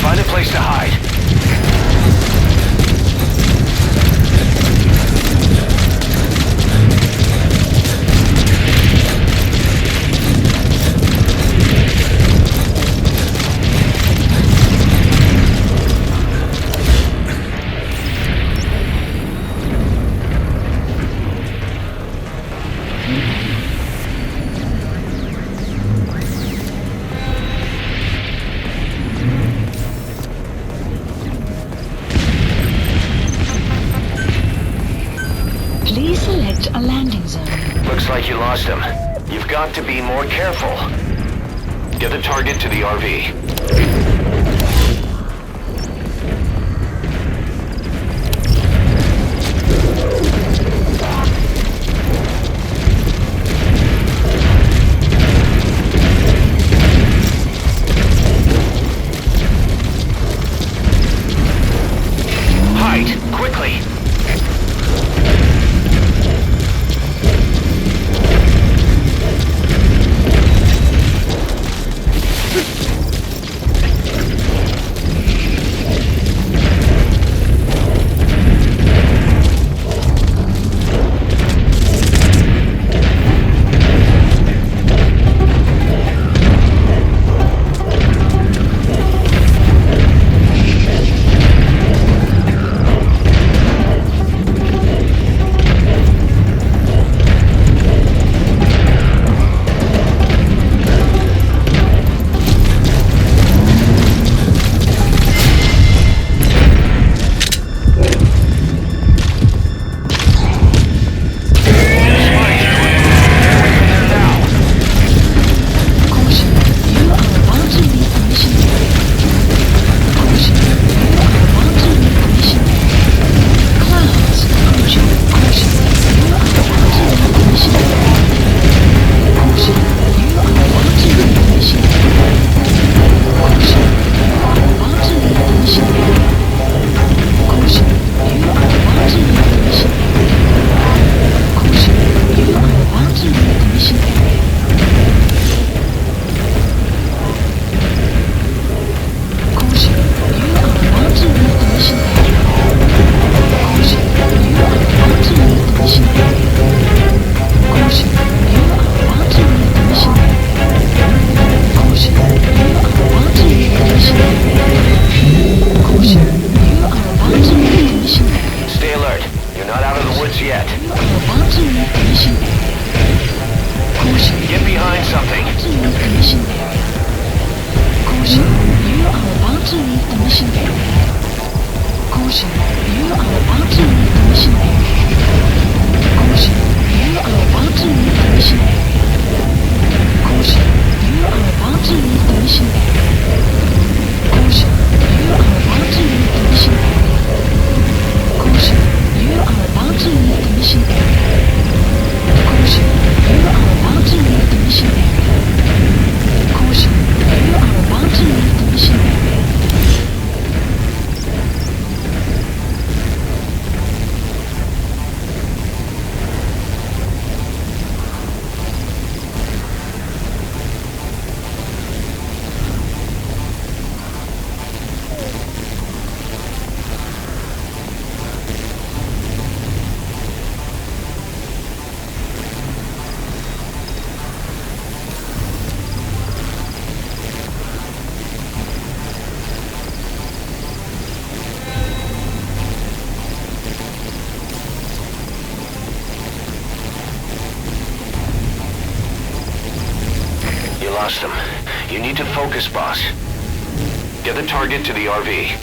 Find a place to hide. Please select a landing zone. Looks like you lost him. You've got to be more careful. Get the target to the RV. Lost them. You need to focus, boss. Get the target to the RV.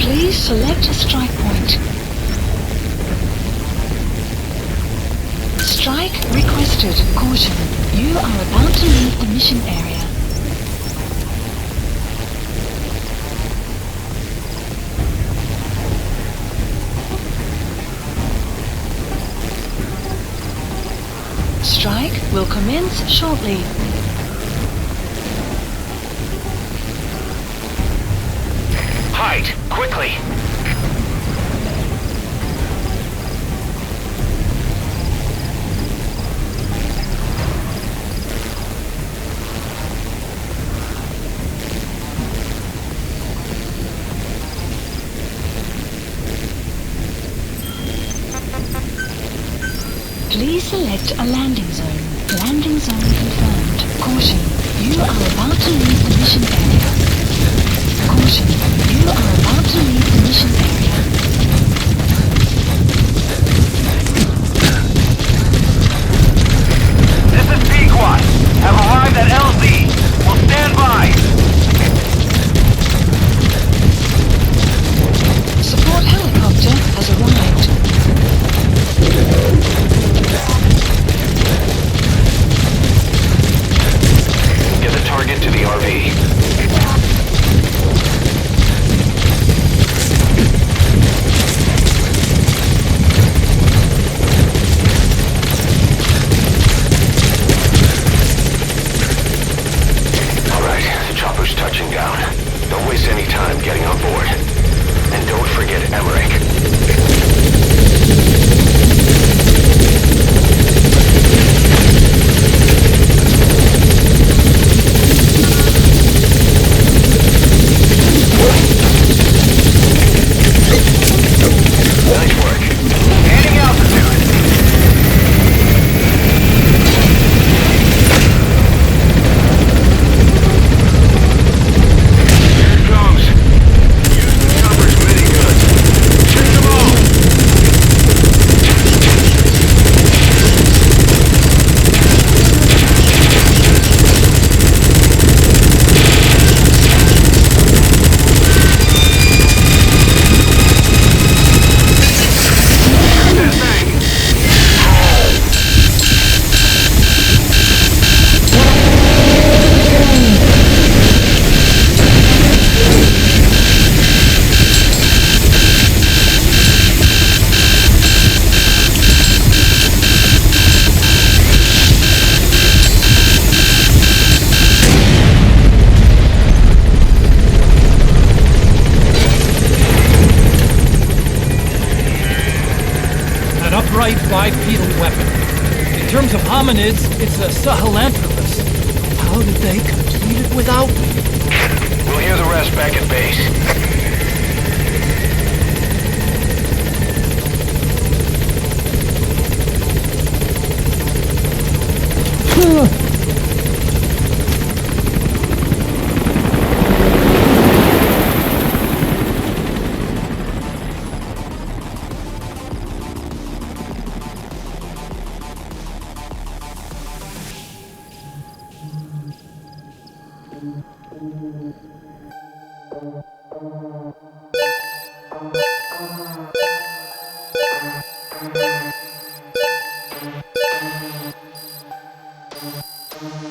Please select a strike point. Strike requested. Caution. You are about to leave the mission area. will commence shortly. Hide, quickly! Please select a landing zone. Landing zone confirmed. Caution, you are about to leave the mission area. Caution, you are about to leave the mission area. This is Pequot. Have arrived at LZ. Will stand by. Support helicopter has arrived. Get the target to the RV. Alright, the chopper's touching down. Don't waste any time getting on board. And don't forget Emmerich. Nice work. Gaining altitude. Here it comes. Use the chopper's minigun. Shoot them all. That thing. An upright bipedal weapon. In terms of hominids, it's a sahelanthropus. How did they complete it without me? We'll hear the rest back at base.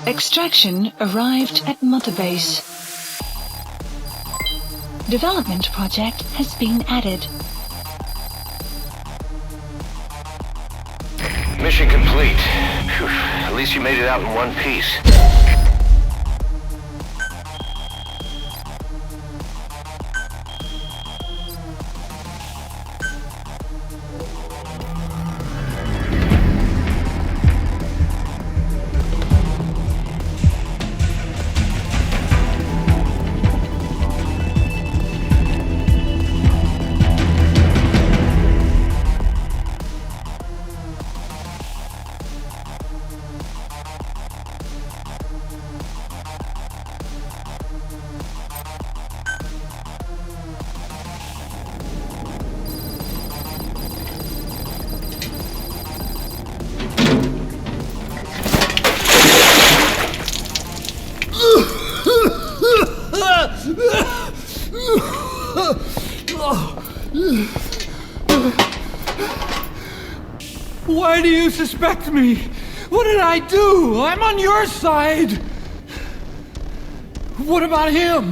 Extraction arrived at Mother Base. Development project has been added. Mission complete. Phew, at least you made it out in one piece. Why do you suspect me? What did I do? I'm on your side. What about him?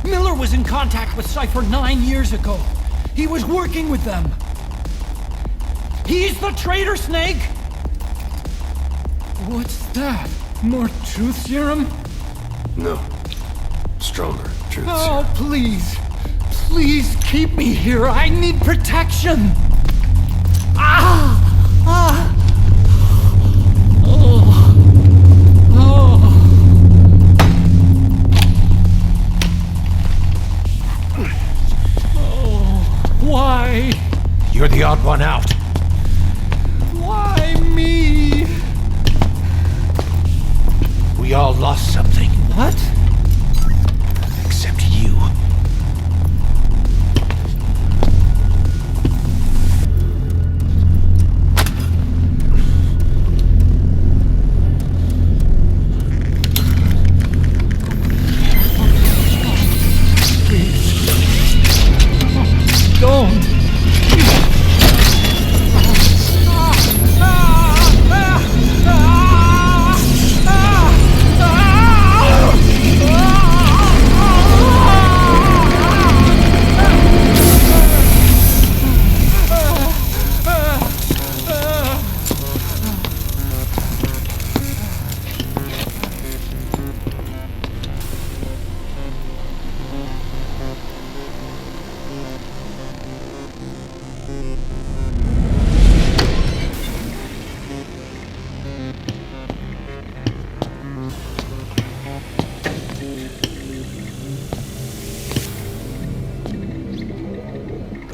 Miller was in contact with Cypher 9 years ago. He was working with them. He's the traitor, Снейк! What's that? More truth serum? No. Stronger truth Oh, serum. please. Please keep me here. I need protection. Ah! Ah! Oh. Oh. Oh. Why? You're the odd one out. Why me? We all lost something, What? except you. Don't.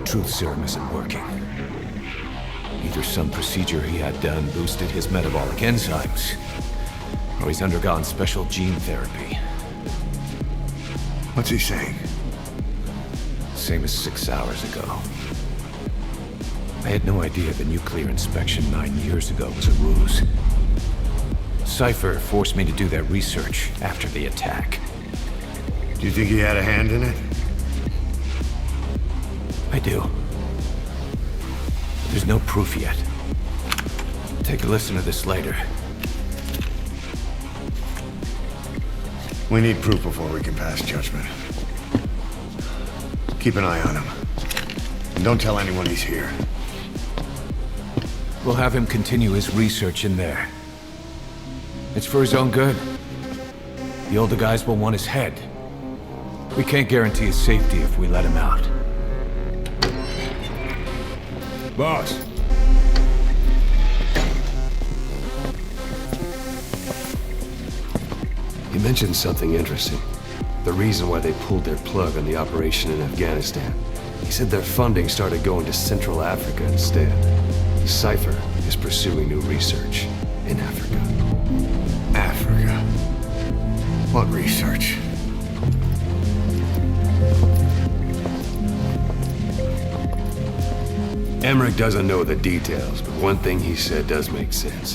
Truth serum isn't working. Either some procedure he had done boosted his metabolic enzymes, or he's undergone special gene therapy. What's he saying? Same as 6 hours ago. I had no idea the nuclear inspection 9 years ago was a ruse. Cypher forced me to do their research after the attack. Do you think he had a hand in it? I do. There's no proof yet. Take a listen to this later. We need proof before we can pass judgment. Keep an eye on him. And don't tell anyone he's here. We'll have him continue his research in there. It's for his own good. The older guys will want his head. We can't guarantee his safety if we let him out. Boss. You mentioned something interesting. The reason why they pulled their plug on the operation in Afghanistan. He said their funding started going to Central Africa instead. Cypher is pursuing new research in Africa. Africa. What research? Emmerich doesn't know the details, but one thing he said does make sense.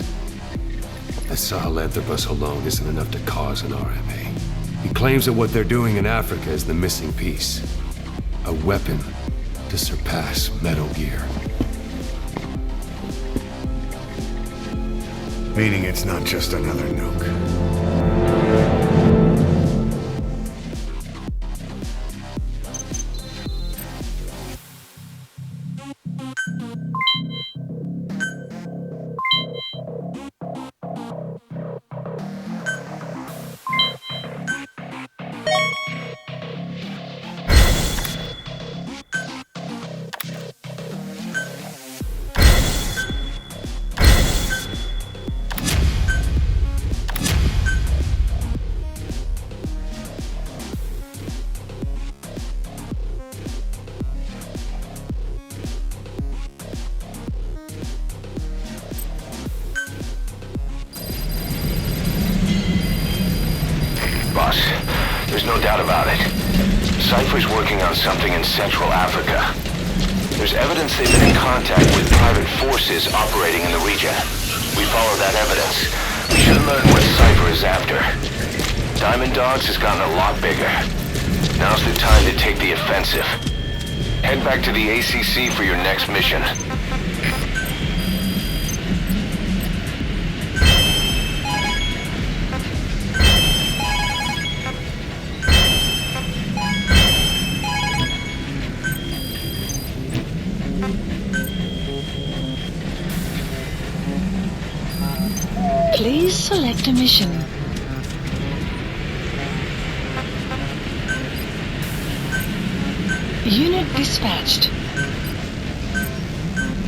That Sahelanthropus alone isn't enough to cause an RMA. He claims that what they're doing in Africa is the missing piece. A weapon to surpass Metal Gear. Meaning it's not just another nuke. Boss, there's no doubt about it. Cypher's working on something in Central Africa. There's evidence they've been in contact with private forces operating in the region. We follow that evidence. We should learn what Cypher is after. Diamond Dogs has gotten a lot bigger. Now's the time to take the offensive. Head back to the ACC for your next mission. Please select a mission. Unit dispatched.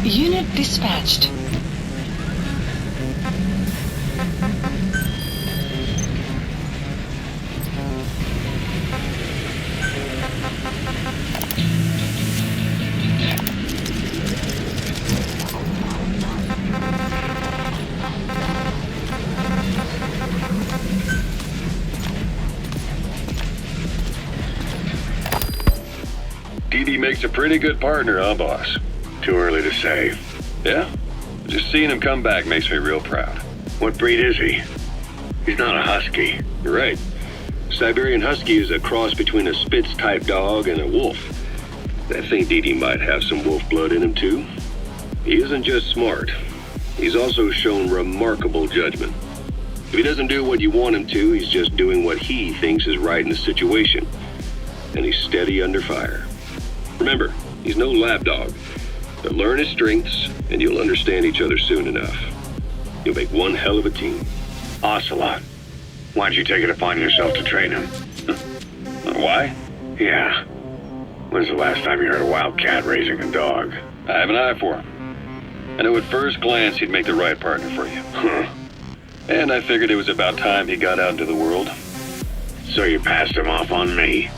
Unit dispatched. DD makes a pretty good partner, huh, boss? Too early to say. Yeah? Just seeing him come back makes me real proud. What breed is he? He's not a husky. You're right. Siberian Husky is a cross between a Spitz-type dog and a wolf. I think DD might have some wolf blood in him, too. He isn't just smart. He's also shown remarkable judgment. If he doesn't do what you want him to, he's just doing what he thinks is right in the situation. And he's steady under fire. Remember, he's no lapdog. But learn his strengths, and you'll understand each other soon enough. You'll make one hell of a team. Ocelot. Why'd you take it upon yourself to train him? Why? Yeah. When's the last time you heard a wildcat raising a dog? I have an eye for him. I knew at first glance he'd make the right partner for you. Huh. And I figured it was about time he got out into the world. So you passed him off on me?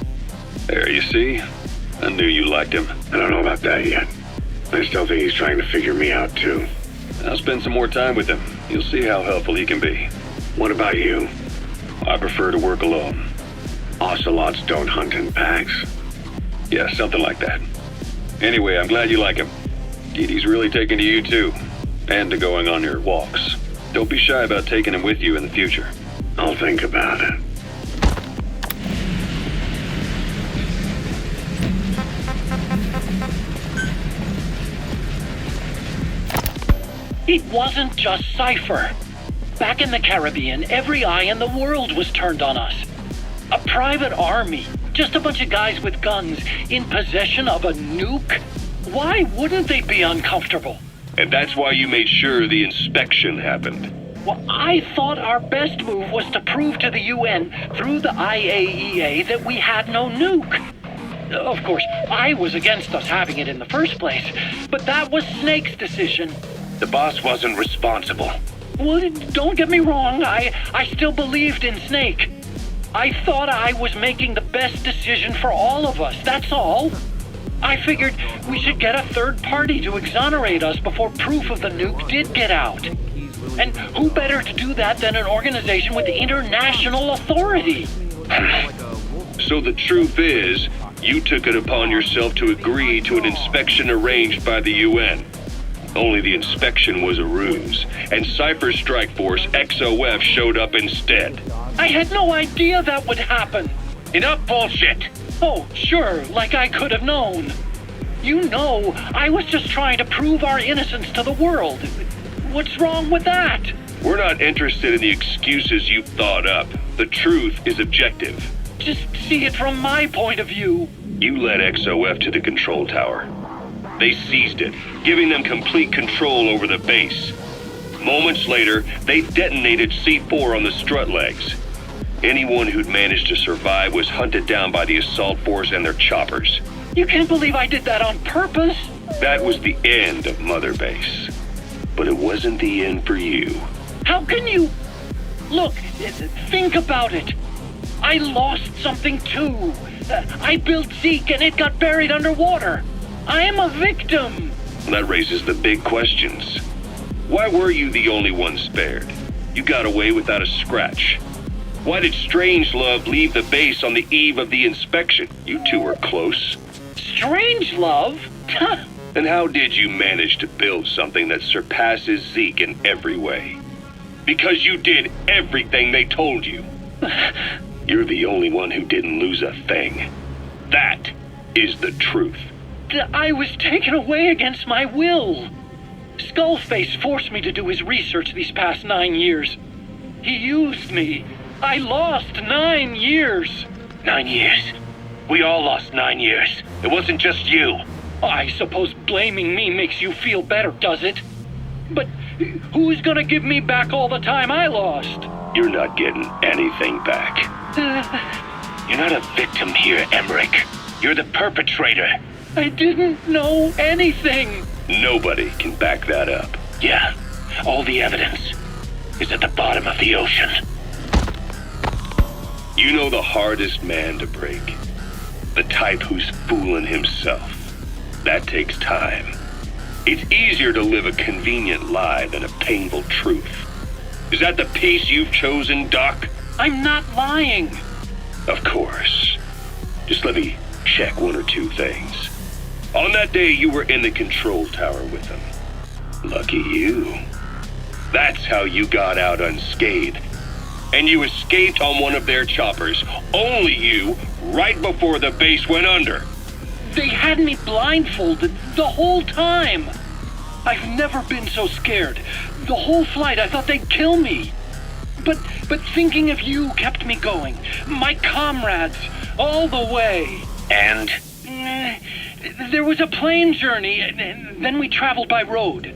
There, you see? I knew you liked him. I don't know about that yet. I still think he's trying to figure me out, too. I'll spend some more time with him. You'll see how helpful he can be. What about you? I prefer to work alone. Ocelots don't hunt in packs. Yeah, something like that. Anyway, I'm glad you like him. DD's really taking to you, too. And to going on your walks. Don't be shy about taking him with you in the future. I'll think about it. It wasn't just Cypher. Back in the Caribbean, every eye in the world was turned on us. A private army, just a bunch of guys with guns, in possession of a nuke? Why wouldn't they be uncomfortable? And that's why you made sure the inspection happened. Well, I thought our best move was to prove to the UN through the IAEA that we had no nuke. Of course, I was against us having it in the first place, but that was Snake's decision. The boss wasn't responsible. Well, don't get me wrong, I still believed in Snake. I thought I was making the best decision for all of us, that's all. I figured we should get a third party to exonerate us before proof of the nuke did get out. And who better to do that than an organization with international authority? So the truth is, you took it upon yourself to agree to an inspection arranged by the UN. Only the inspection was a ruse, and Cypher's strike force, XOF, showed up instead. I had no idea that would happen. Enough bullshit! Oh, sure, like I could have known. You know, I was just trying to prove our innocence to the world. What's wrong with that? We're not interested in the excuses you've thought up. The truth is objective. Just see it from my point of view. You led XOF to the control tower. They seized it, giving them complete control over the base. Moments later, they detonated C4 on the strut legs. Anyone who'd managed to survive was hunted down by the assault force and their choppers. You can't believe I did that on purpose? That was the end of Mother Base. But it wasn't the end for you. How can you... Look, think about it. I lost something too. I built Zeke and it got buried underwater. I am a victim. That raises the big questions. Why were you the only one spared? You got away without a scratch. Why did Strangelove leave the base on the eve of the inspection? You two were close. Strangelove? And how did you manage to build something that surpasses Zeke in every way? Because you did everything they told you. You're the only one who didn't lose a thing. That is the truth. I was taken away against my will. Skullface forced me to do his research these past 9 years. He used me. I lost 9 years. 9 years? We all lost 9 years. It wasn't just you. I suppose blaming me makes you feel better, does it? But Who's gonna give me back all the time I lost? You're not getting anything back. You're not a victim here, Emmerich. You're the perpetrator. I didn't know anything. Nobody can back that up. Yeah, all the evidence is at the bottom of the ocean. You know the hardest man to break. The type who's fooling himself. That takes time. It's easier to live a convenient lie than a painful truth. Is that the piece you've chosen, Doc? I'm not lying. Of course. Just let me check one or two things. On that day, you were in the control tower with them. Lucky you. That's how you got out unscathed. And you escaped on one of their choppers. Only you, right before the base went under. They had me blindfolded the whole time. I've never been so scared. The whole flight, I thought they'd kill me. But thinking of you kept me going. My comrades, all the way. And? There was a plane journey, and then we traveled by road.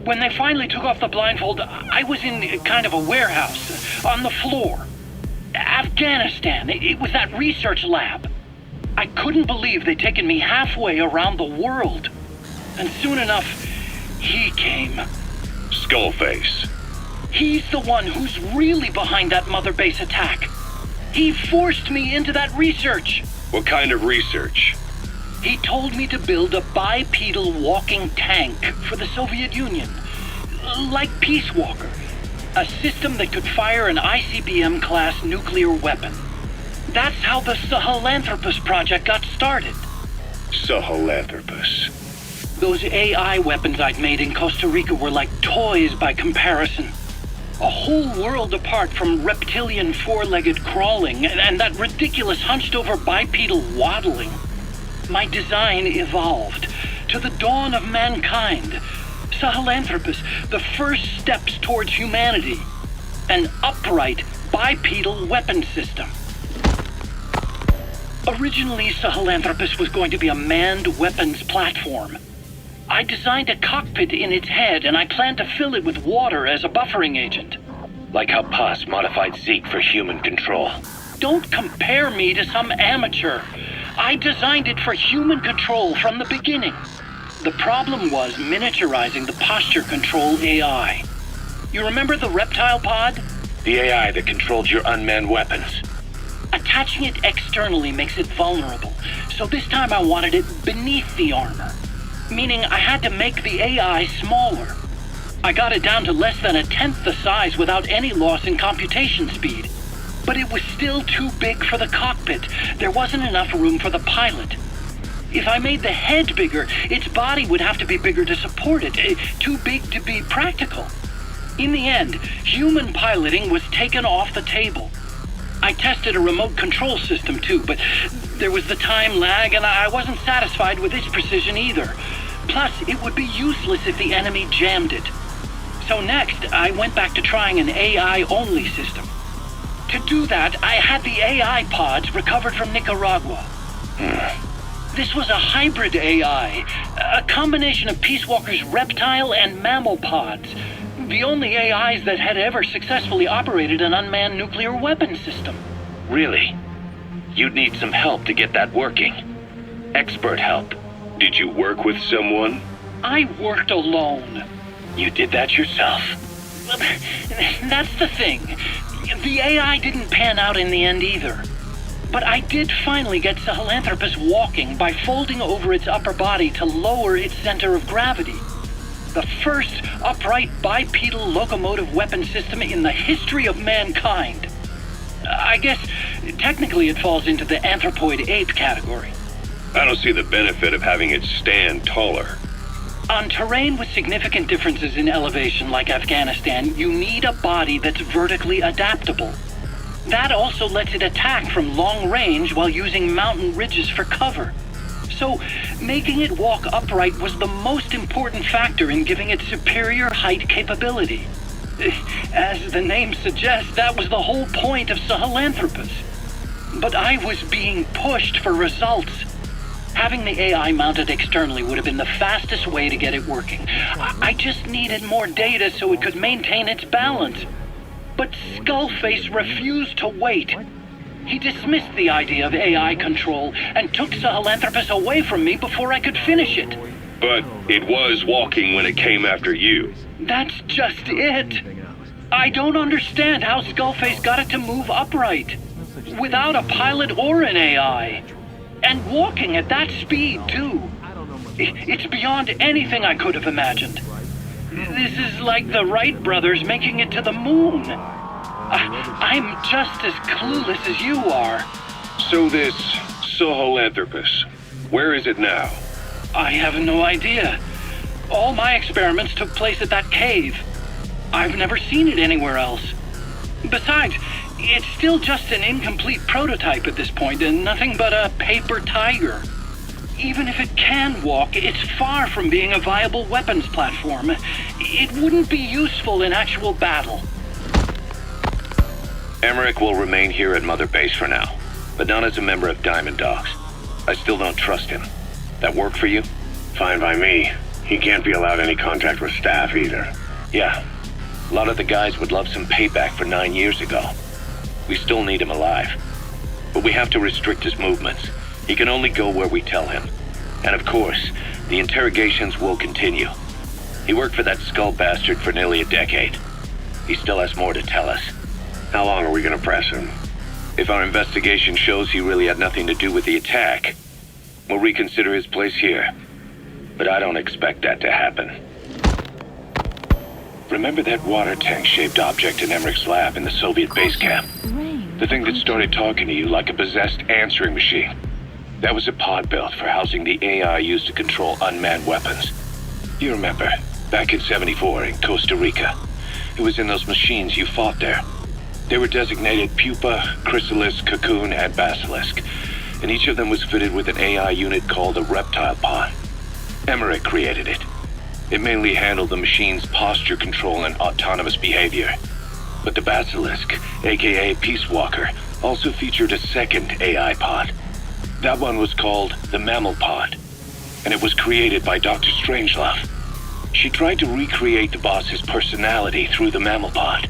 When they finally took off the blindfold, I was in kind of a warehouse, on the floor. Afghanistan, it was that research lab. I couldn't believe they'd taken me halfway around the world. And soon enough, he came. Skullface. He's the one who's really behind that mother base attack. He forced me into that research. What kind of research? He told me to build a bipedal walking tank for the Soviet Union. Like Peace Walker. A system that could fire an ICBM-class nuclear weapon. That's how the Sahelanthropus project got started. Sahelanthropus. Those AI weapons I'd made in Costa Rica were like toys by comparison. A whole world apart from reptilian four-legged crawling and that ridiculous hunched-over bipedal waddling. My design evolved to the dawn of mankind. Sahelanthropus, the first steps towards humanity. An upright bipedal weapon system. Originally, Sahelanthropus was going to be a manned weapons platform. I designed a cockpit in its head, and I planned to fill it with water as a buffering agent. Like how Paz modified Zeke for human control. Don't compare me to some amateur. I designed it for human control from the beginning. The problem was miniaturizing the posture control AI. You remember the reptile pod? The AI that controlled your unmanned weapons. Attaching it externally makes it vulnerable, so this time I wanted it beneath the armor. Meaning I had to make the AI smaller. I got it down to less than 1/10 the size without any loss in computation speed. But it was still too big for the cockpit. There wasn't enough room for the pilot. If I made the head bigger, its body would have to be bigger to support it. Too big to be practical. In the end, human piloting was taken off the table. I tested a remote control system too, but there was the time lag and I wasn't satisfied with its precision either. Plus, it would be useless if the enemy jammed it. So next, I went back to trying an AI-only system. To do that, I had the AI pods recovered from Nicaragua. This was a hybrid AI, a combination of Peace Walker's reptile and mammal pods. The only AIs that had ever successfully operated an unmanned nuclear weapon system. Really? You'd need some help to get that working. Expert help. Did you work with someone? I worked alone. You did that yourself? That's the thing. The AI didn't pan out in the end either. But I did finally get Sahelanthropus walking by folding over its upper body to lower its center of gravity. The first upright bipedal locomotive weapon system in the history of mankind. I guess technically it falls into the anthropoid ape category. I don't see the benefit of having it stand taller. On terrain with significant differences in elevation like Afghanistan, you need a body that's vertically adaptable. That also lets it attack from long range while using mountain ridges for cover. So, making it walk upright was the most important factor in giving it superior height capability. As the name suggests, that was the whole point of Sahelanthropus. But I was being pushed for results. Having the AI mounted externally would have been the fastest way to get it working. I just needed more data so it could maintain its balance. But Skullface refused to wait. He dismissed the idea of AI control and took Sahelanthropus away from me before I could finish it. But it was walking when it came after you. That's just it. I don't understand how Skullface got it to move upright, without a pilot or an AI. And walking at that speed, too. It's beyond anything I could have imagined. This is like the Wright brothers making it to the moon. I'm just as clueless as you are. So this Sahelanthropus, where is it now? I have no idea. All my experiments took place at that cave. I've never seen it anywhere else. Besides, it's still just an incomplete prototype at this point, and nothing but a paper tiger. Even if it can walk, it's far from being a viable weapons platform. It wouldn't be useful in actual battle. Emmerich will remain here at Mother Base for now, but not as a member of Diamond Dogs. I still don't trust him. That work for you? Fine by me. He can't be allowed any contact with staff either. Yeah. A lot of the guys would love some payback for 9 years ago. We still need him alive. But we have to restrict his movements. He can only go where we tell him. And of course, the interrogations will continue. He worked for that skull bastard for nearly a decade. He still has more to tell us. How long are we gonna press him? If our investigation shows he really had nothing to do with the attack, we'll reconsider his place here. But I don't expect that to happen. Remember that water tank-shaped object in Emmerich's lab in the Soviet base camp? The thing that started talking to you like a possessed answering machine. That was a pod built for housing the AI used to control unmanned weapons. You remember, back in '74 in Costa Rica. It was in those machines you fought there. They were designated Pupa, Chrysalis, Cocoon, and Basilisk, and each of them was fitted with an AI unit called a reptile pod. Emmerich created it. It mainly handled the machine's posture control and autonomous behavior. But the Basilisk, aka Peace Walker, also featured a second AI pod. That one was called the Mammal Pod, and it was created by Dr. Strangelove. She tried to recreate the boss's personality through the Mammal Pod,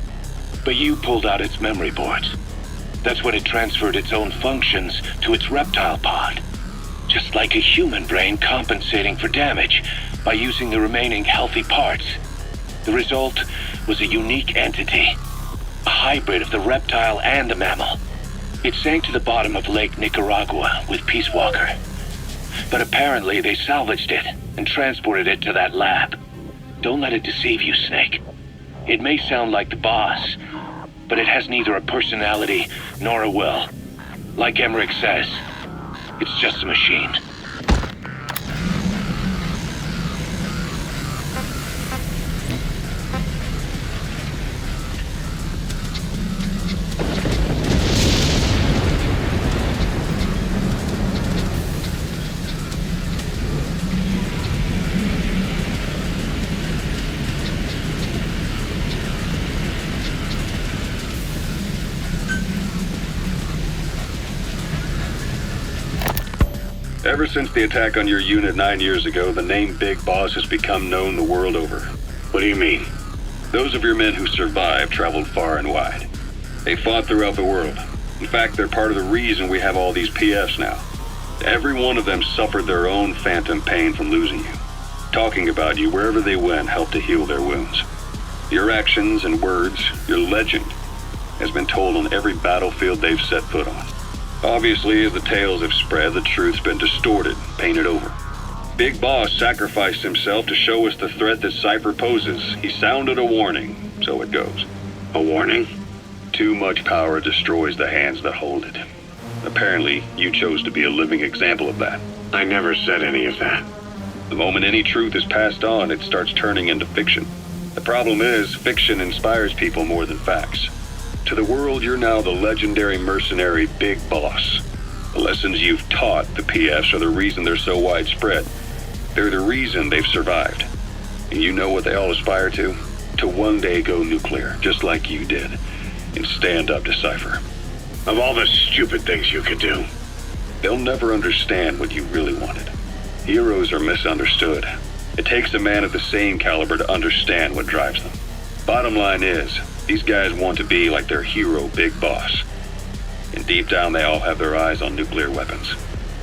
but you pulled out its memory boards. That's when it transferred its own functions to its reptile pod. Just like a human brain compensating for damage by using the remaining healthy parts. The result was a unique entity, a hybrid of the reptile and the mammal. It sank to the bottom of Lake Nicaragua with Peace Walker. But apparently they salvaged it and transported it to that lab. Don't let it deceive you, Snake. It may sound like the boss, but it has neither a personality nor a will. Like Emmerich says, it's just a machine. Ever since the attack on your unit 9 years ago, the name Big Boss has become known the world over. What do you mean? Those of your men who survived traveled far and wide. They fought throughout the world. In fact, they're part of the reason we have all these PFs now. Every one of them suffered their own phantom pain from losing you. Talking about you wherever they went helped to heal their wounds. Your actions and words, your legend, has been told on every battlefield they've set foot on. Obviously, as the tales have spread, the truth's been distorted, painted over. Big Boss sacrificed himself to show us the threat that Cypher poses. He sounded a warning, so it goes. A warning? Too much power destroys the hands that hold it. Apparently, you chose to be a living example of that. I never said any of that. The moment any truth is passed on, it starts turning into fiction. The problem is, fiction inspires people more than facts. To the world, you're now the legendary mercenary Big Boss. The lessons you've taught the PFs are the reason they're so widespread. They're the reason they've survived. And you know what they all aspire to? To one day go nuclear, just like you did, and stand up to Cypher. Of all the stupid things you could do, They'll never understand what you really wanted. Heroes are misunderstood. It takes a man of the same caliber to understand what drives them. Bottom line is, these guys want to be like their hero big boss. And deep down they all have their eyes on nuclear weapons.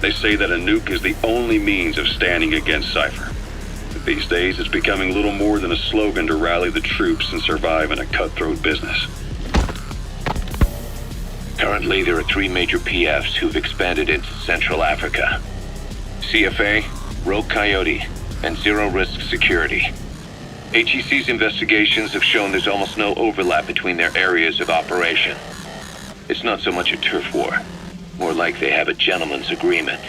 They say that a nuke is the only means of standing against Cypher. But these days it's becoming little more than a slogan to rally the troops and survive in a cutthroat business. Currently, there are 3 major PFs who've expanded into Central Africa. CFA, Rogue Coyote, and Zero Risk Security. HEC's investigations have shown there's almost no overlap between their areas of operation. It's not so much a turf war, more like they have a gentleman's agreement.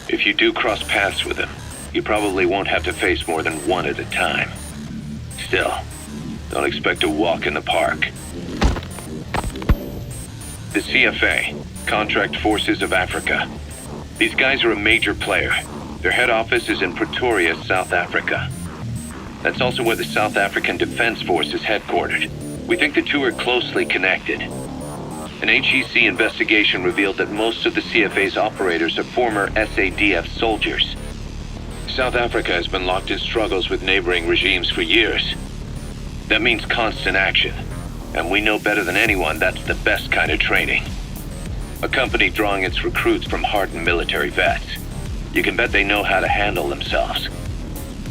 If you do cross paths with them, you probably won't have to face more than one at a time. Still, don't expect a walk in the park. The CFA, Contract Forces of Africa. These guys are a major player. Their head office is in Pretoria, South Africa. That's also where the South African Defense Force is headquartered. We think the two are closely connected. An HEC investigation revealed that most of the CFA's operators are former SADF soldiers. South Africa has been locked in struggles with neighboring regimes for years. That means constant action. And we know better than anyone that's the best kind of training. A company drawing its recruits from hardened military vets. You can bet they know how to handle themselves.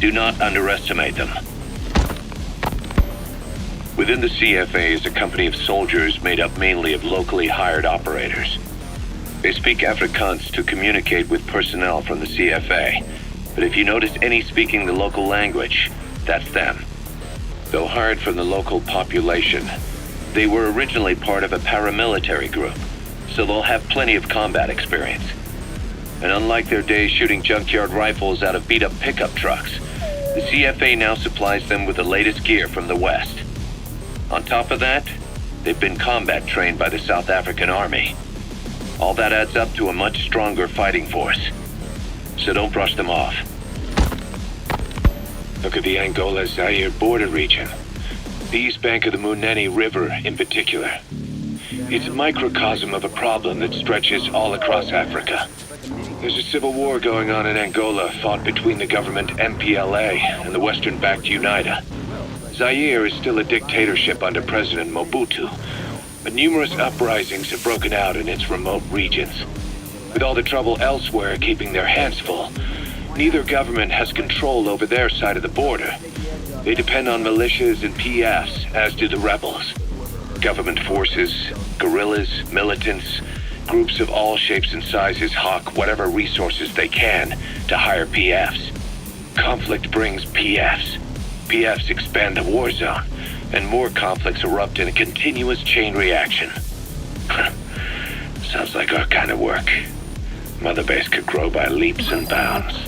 Do not underestimate them. Within the CFA is a company of soldiers made up mainly of locally hired operators. They speak Afrikaans to communicate with personnel from the CFA. But if you notice any speaking the local language, that's them. Though hired from the local population, they were originally part of a paramilitary group, so they'll have plenty of combat experience. And unlike their days shooting junkyard rifles out of beat-up pickup trucks, the CFA now supplies them with the latest gear from the West. On top of that, they've been combat trained by the South African Army. All that adds up to a much stronger fighting force. So don't brush them off. Look at the Angola-Zaire border region. The east bank of the Munene River in particular. It's a microcosm of a problem that stretches all across Africa. There's a civil war going on in Angola fought between the government MPLA and the Western-backed UNITA. Zaire is still a dictatorship under President Mobutu, but numerous uprisings have broken out in its remote regions. With all the trouble elsewhere keeping their hands full, neither government has control over their side of the border. They depend on militias and PFs, as do the rebels. Government forces, guerrillas, militants, groups of all shapes and sizes hawk whatever resources they can to hire PFs. Conflict brings PFs. PFs expand the war zone, and more conflicts erupt in a continuous chain reaction. Sounds like our kind of work. Mother Base could grow by leaps and bounds.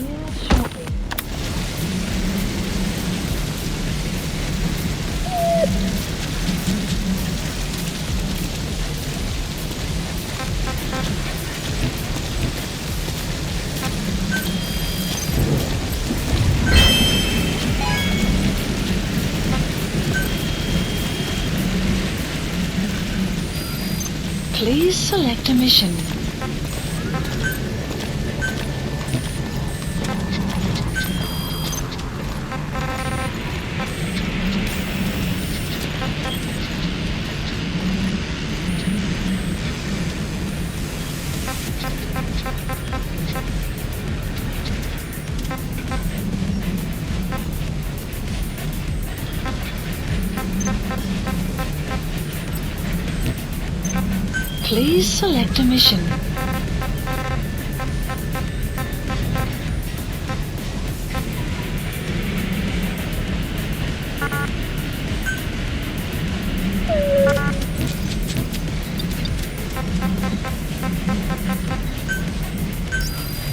Please select a mission. Please select a mission.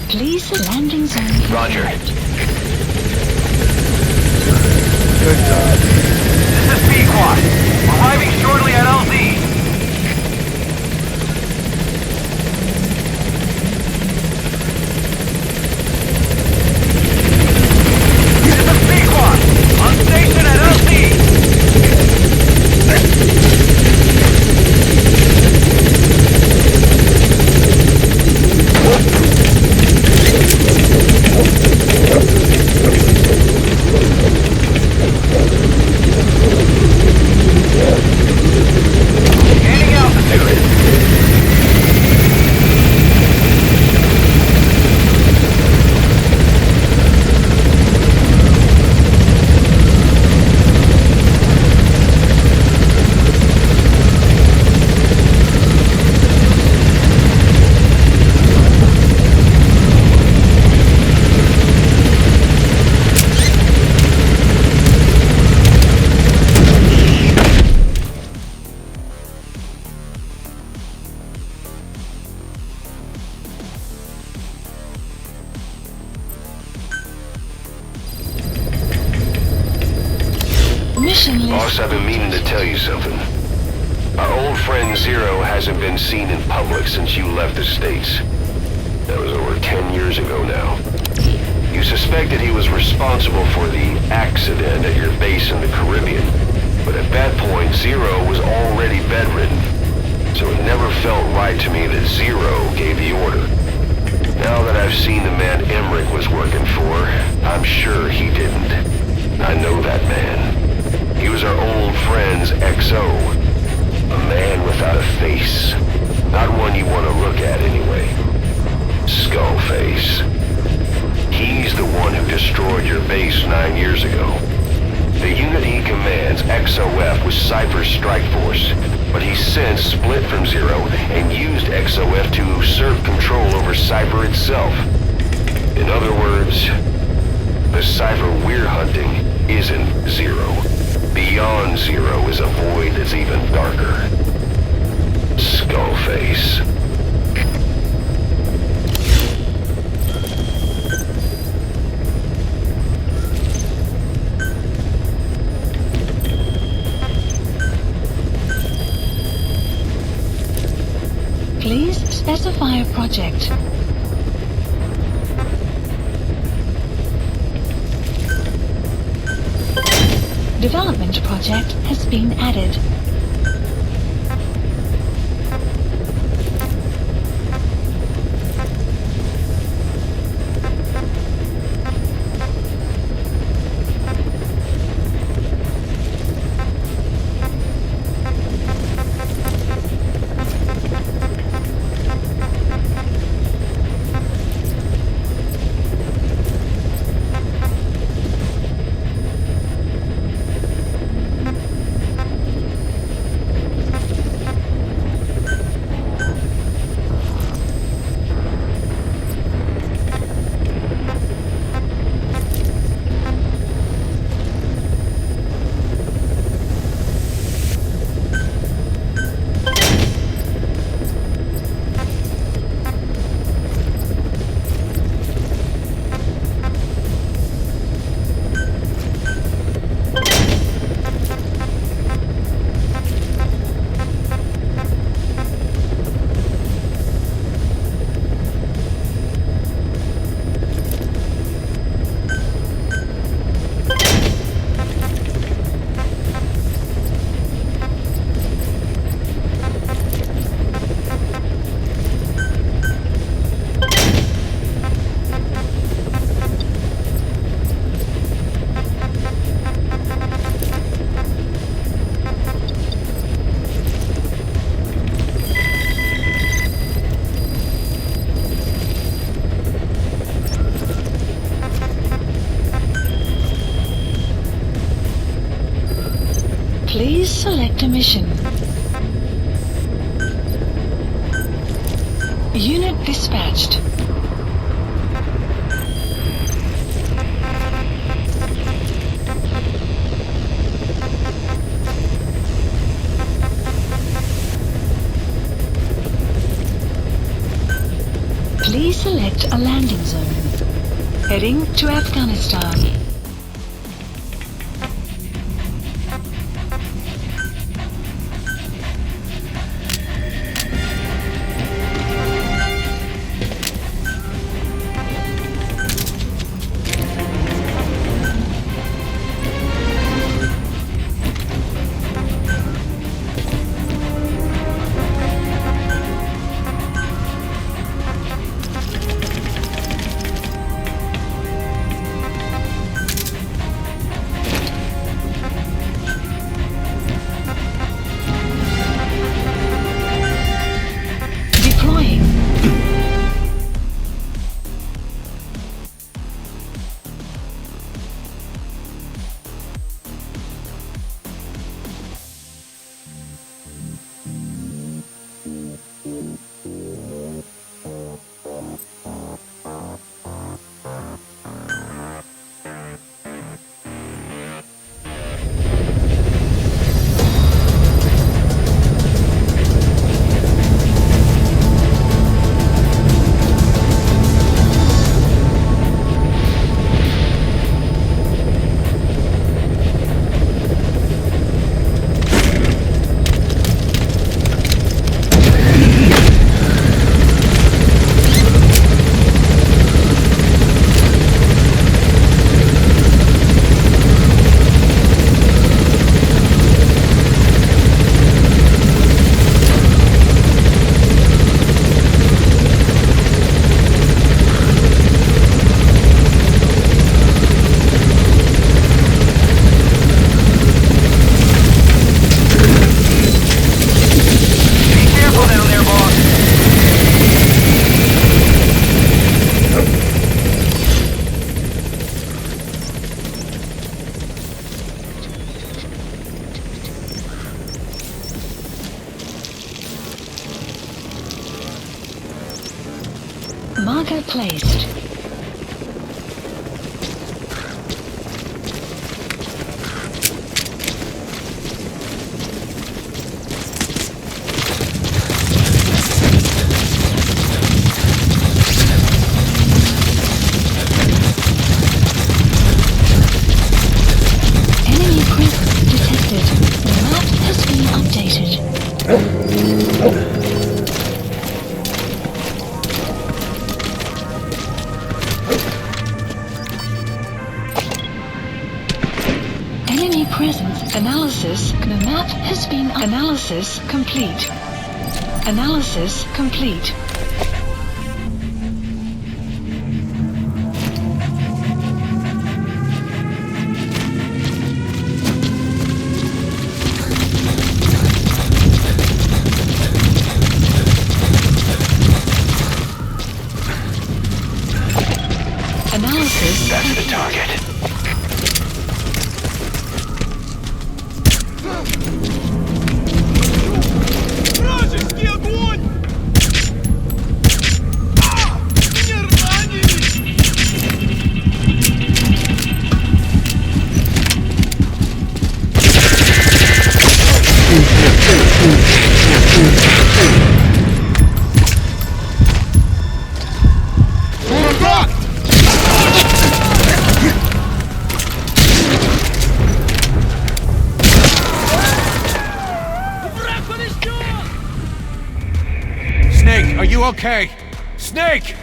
Please landing zone. Roger. Good job. This is Pequod. Arriving shortly at LZ. On station at LZ! Boss, I've been meaning to tell you something. Our old friend Zero hasn't been seen in public since you left the States. That was over 10 years ago now. You suspected he was responsible for the accident at your base in the Caribbean. But at that point, Zero was already bedridden. So it never felt right to me that Zero gave the order. Now that I've seen the man Emmerich was working for, I'm sure he didn't. I know that man. He was our old friend's XO. A man without a face. Not one you want to look at anyway. Skullface. He's the one who destroyed your base 9 years ago. The unit he commands, XOF, was Cypher's strike force, but he's since split from Zero and used XOF to usurp control over Cypher itself. In other words, the Cypher we're hunting isn't Zero. Beyond Zero is a void that's even darker. Skullface. Please specify a project. Development project has been added. Please select a mission. Unit dispatched. Please select a landing zone. Heading to Afghanistan. Marker placed. Enemy presence detected. The map has been updated. Enemy presence analysis. The map has been analysis complete. Analysis complete. Analysis. That's the target. Вражеский огонь! Меня ранили! Snake, are you okay? Snake!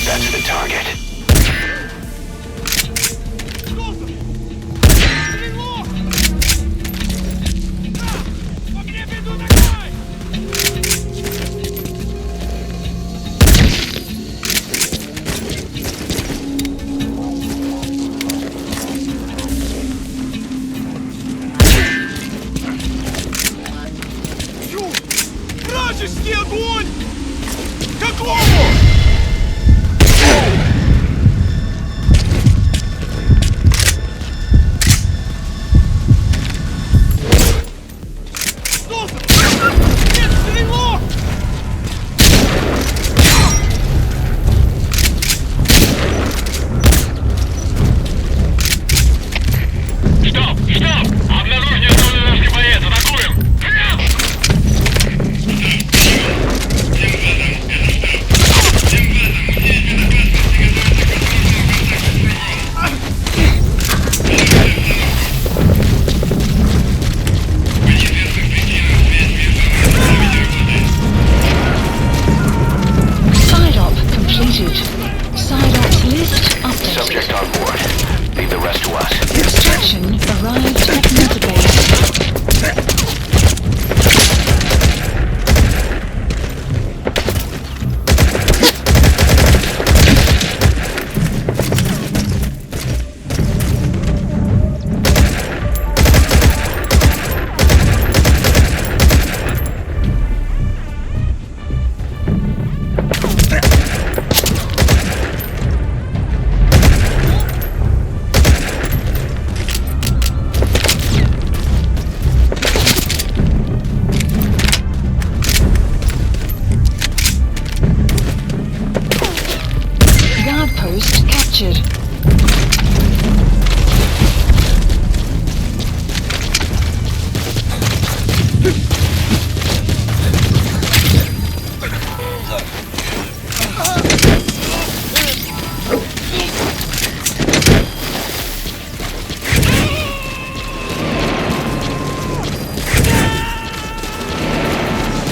That's the target. Стрелок! В огне веду огонь! Вражеский огонь! Какого? Нет, стрелок! Стоп! Стоп! Обнаружение зоны нашей боец! Атакуем! Side op completed. Side ops list updated. Subject on board. Leave the rest to us. Extraction arrived at Motorbase. Guard post captured.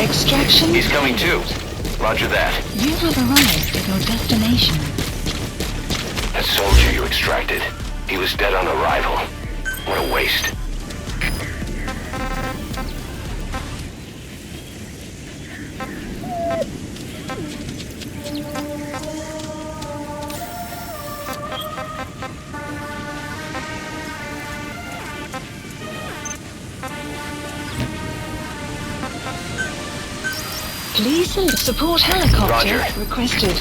Extraction. He's coming too. Roger that. You have arrived at your destination. That soldier you extracted, he was dead on arrival. What a waste. Please support helicopter Roger. requested.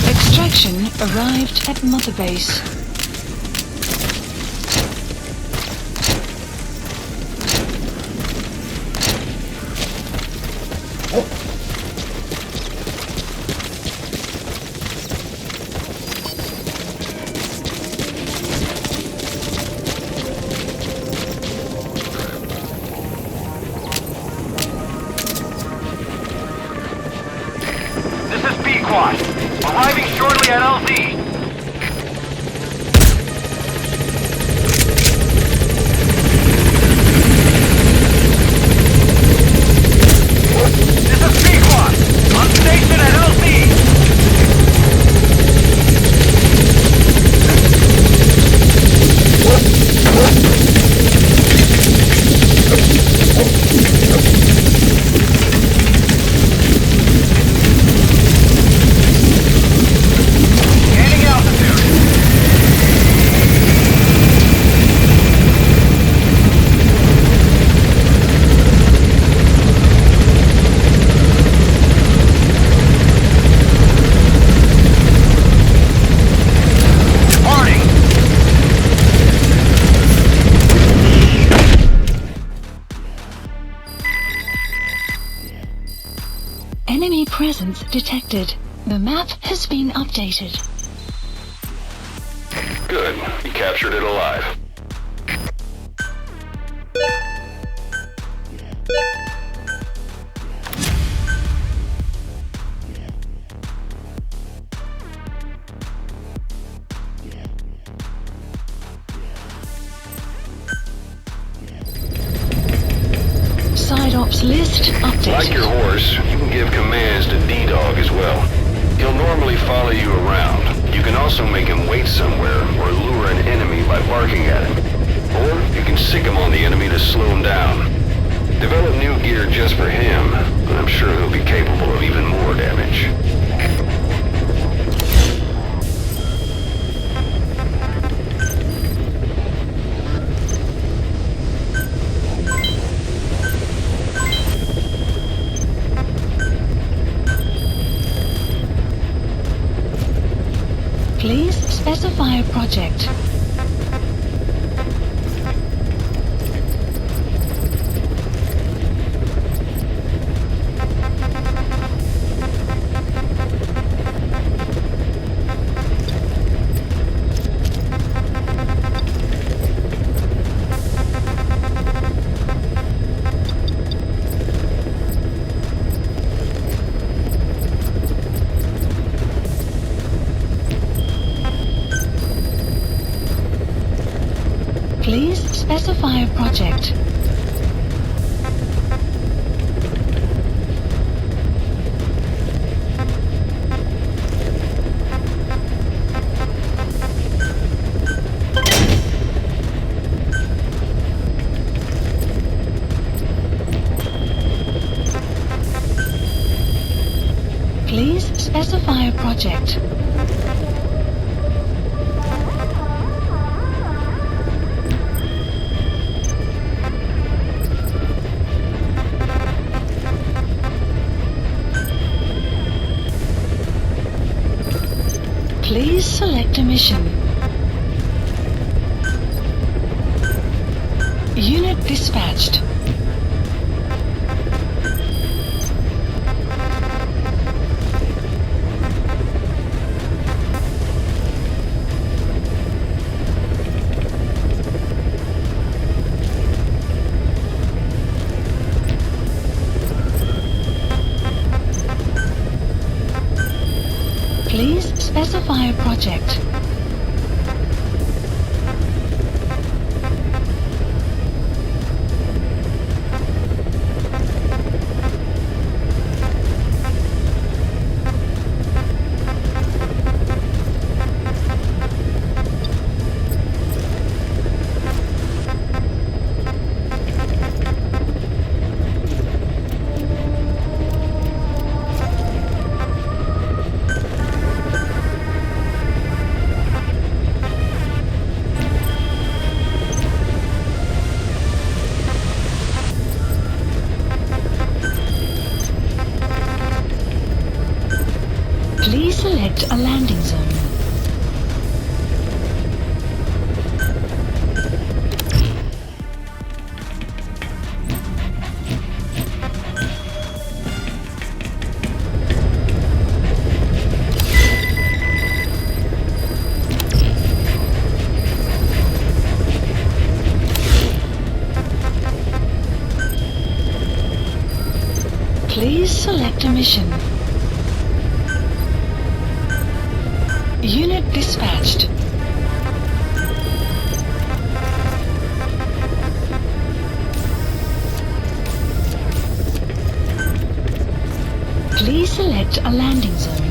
Extraction arrived at Mother Base. Arriving shortly at LZ. This is Pequod. On station at LZ. Enemy presence detected. The map has been updated. Good. You captured it alive. Side ops list updated. Like your horse, you can give commands to D-Dog as well. He'll normally follow you around. You can also make him wait somewhere or lure an enemy by barking at him. Or you can sick him on the enemy to slow him down. Develop new gear just for him, and I'm sure he'll be capable of even more damage. Please specify a project. Please specify a project. Please specify a project. Please select a mission. Unit dispatched. Please specify a project. select a landing zone. Please select a mission. Unit dispatched. Please select a landing zone.